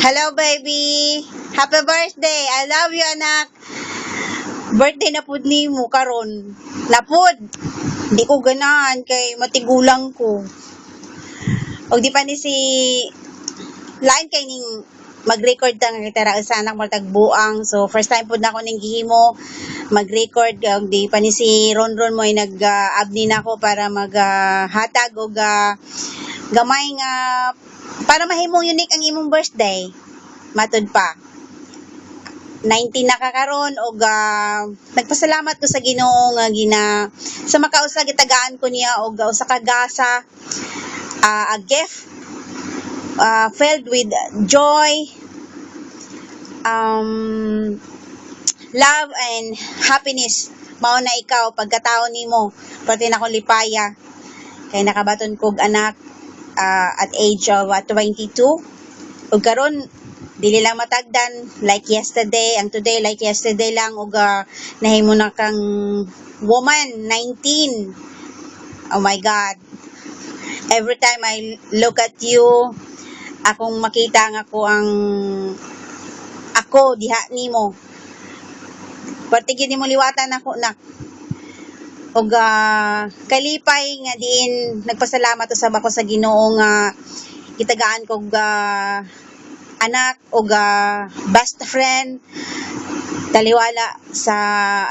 Hello, baby. Happy birthday. I love you, anak. Birthday na pud nimo karon. Lapod. Di ko ganahan kay matigulang ko. Og di pa ni si lain kay ning mag-record ta nga gitara sa anak mo tagbuang. So first time pud nako ning gihimo mag-record og di pa ni si Ron mo ay nag-abni nako para maghatag og gamay nga para mahimong unique ang imong birthday. Matud pa. 19 na kakaron og nagpasalamat ko sa Ginoo nga sa makausa gitagaan ko niya og usa ka gasa a gift filled with joy, love and happiness. Mao na ikaw pagkataon nimo pati na ko lipaya kay nakabaton kog anak at age of 22 ug karon dili lang matagdan like yesterday, ang today like yesterday lang ug nahimo na kang woman 19. Oh my God, every time I look at you akong makita nga ko ang ako diha nimo pati gid nimo liwatan ako na og kalipay nga diin nagpasalamat usab ako sa Ginoo nga gitagaan kog anak og best friend taliwala sa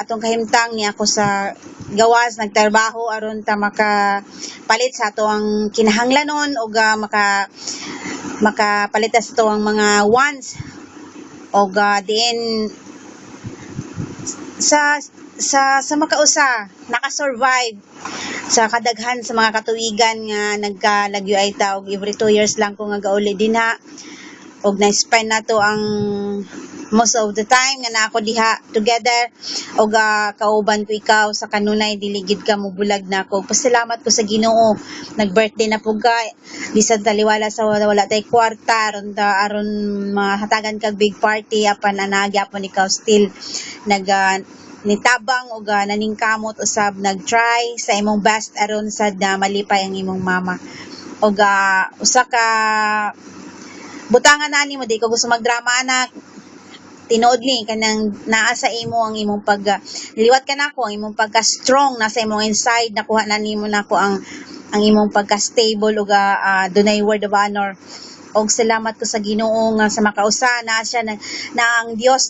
atong kahimtang ni ako sa gawas nagtrabaho aron ta makapalit sa ato ang kinahanglanon og makapalit sa ato ang mga wants og diin sa makausa naka-survive sa kadaghan sa mga katuigan nga nagkalagyo ay ta og every 2 years lang ko nga gauli dinha og na-spend na to ang most of the time nga na ako diha together og kauban ko ikaw sa kanunay dili gid ka mo bulag na ako. Pasalamat ko sa Ginoo nag-birthday na pug ka bisan taliwala sa wala tay kwarta aron mahatagan kag big party apan gyapon ikaw still nitabang og naningkamot usab nag-try sa imong best aron sad na malipay ang imong mama og usa ka butangan na nimo di ko gusto magdrama anak tinuod ni kanang naa sa imo ang imong liwat ka nako ang imong pagka strong nasa imong inside nakuha na nimo nako ang imong pagka stable ug dunay word of honor og salamat ko sa Ginoo nga sa makausa na siya na ang Dios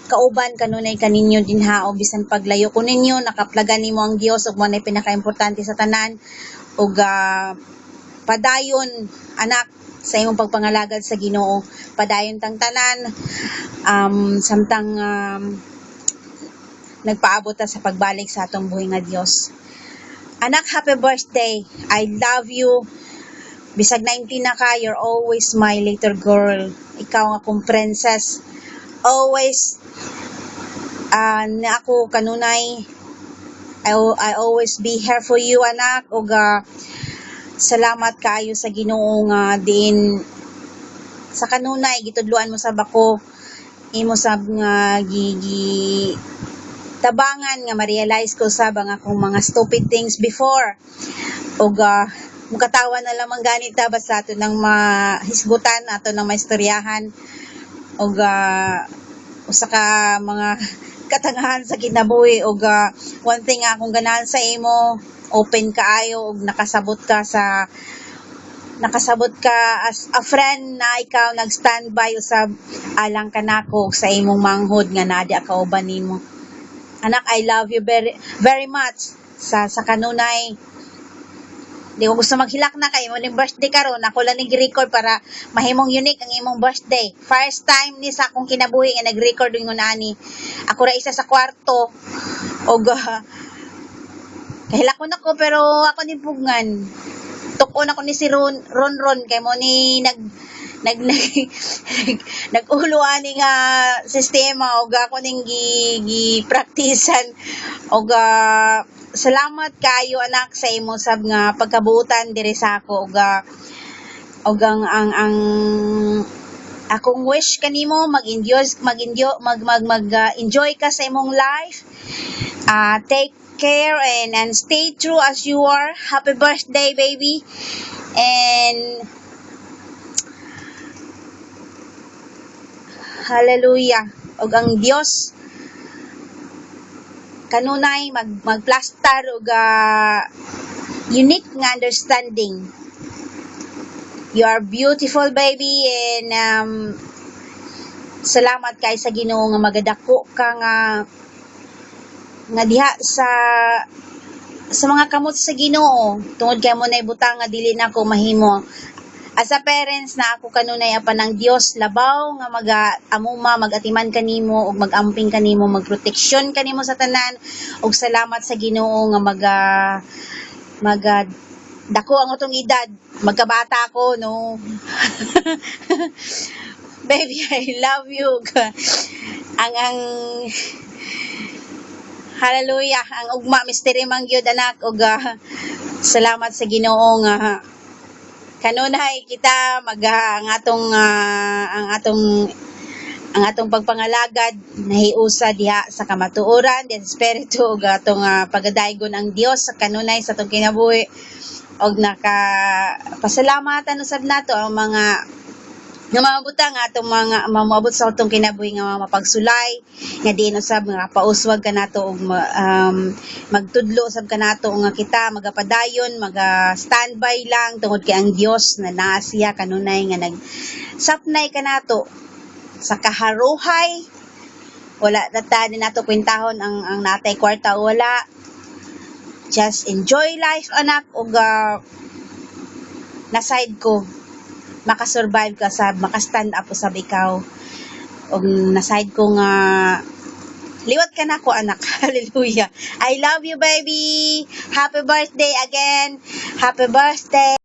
kauban kanunay kaninyo dinha o bisan paglayo ko ninyo nakaplagan nimo ang Dios ug mo na pinakaimportante sa tanan ug padayon anak sa imong pagpangalagad sa Ginoo padayon tang tanan samtang nagpaabot ta sa pagbalik sa atong buhi nga Dios. Anak, happy birthday. I love you. Bisag 19 na ka, you're always my little girl. Ikaw nga akong princess. Always na ako kanunay I always be here for you anak ug salamat kaayo sa Ginoo nga din sa kanunay gitudloan mo sab ako imo sab nga tabangan nga ma-realize ko sab ang akong mga stupid things before ug mukatawa na lamang ganit ta basta ato nang mahisgutan ato nang maistoryahan ug usa ka mga katangahan sa kinabuhi ug one thing nga akong ganahan sa imo open kaayo ug nakasabot ka as a friend na ikaw nag-standby usab alang ka nako sa imong manghod nga naa di kauban nimo. Anak, I love you very very much sa kanunay. Di ko gusto maghilak na kay mo ning birthday karon ako lang nag-record para mahimong unique ang imong birthday. First time ni sa akong kinabuhi nga nag-record ingon ani. Ako ra isa sa kwarto og kahilak ko nako pero ako ni pugngan. Tukon ako ni si Ron kay mo ni nagulo ani nga sistema og ako ning gi-practicean og salamat kayo anak sa imo sab nga pagkabuutan diri sa ako og ang akong wish kanimo mag-enjoy ka sa imong life. Take care and stay true as you are. Happy birthday, baby. And hallelujah, og ang Dios kanunay magplastar og unique nga understanding. You are beautiful, baby, and salamat kay sa Ginoo nga magadako ka nga diha sa mga kamot sa Ginoo, tungod kay mo na ibutang nga dili na ako mahimo. As a parents na ako kanunay apan ng Dios labaw nga amuma magatiman kanimo ug magamping kanimo, magproteksyon kanimo sa tanan, ug salamat sa Ginoo nga dako ang utong edad, magkabata ko no. Baby, I love you. ang hallelujah, ang ugma mystery man gyud anak, ug salamat sa Ginoo nga kanunay kita ang atong pagpangalagad nahiusa diha sa kamatuoran diha sa espiritu ug atong pagadaygon ang Dios sa kanunay sa atong kinabuhi, og pasalamat usab nato ang mga nga mamabutang atong mga mamabot sa atong kinabuhi nga mapagsulay nga diin usab nga pauswag kanato og magtudlo usab kanato nga kita magapadayon standby lang tungod kay ang Dios na naa siya kanunay nga nagsapnay kanato sa kaharuhay. Wala data din nato kwintahon ang natay kwarta, wala, just enjoy life anak, og na side ko makasurvive ka sa makastand up usab ikaw, og na side ko nga liwat ka na ko anak. Hallelujah, I love you, baby. Happy birthday again, happy birthday.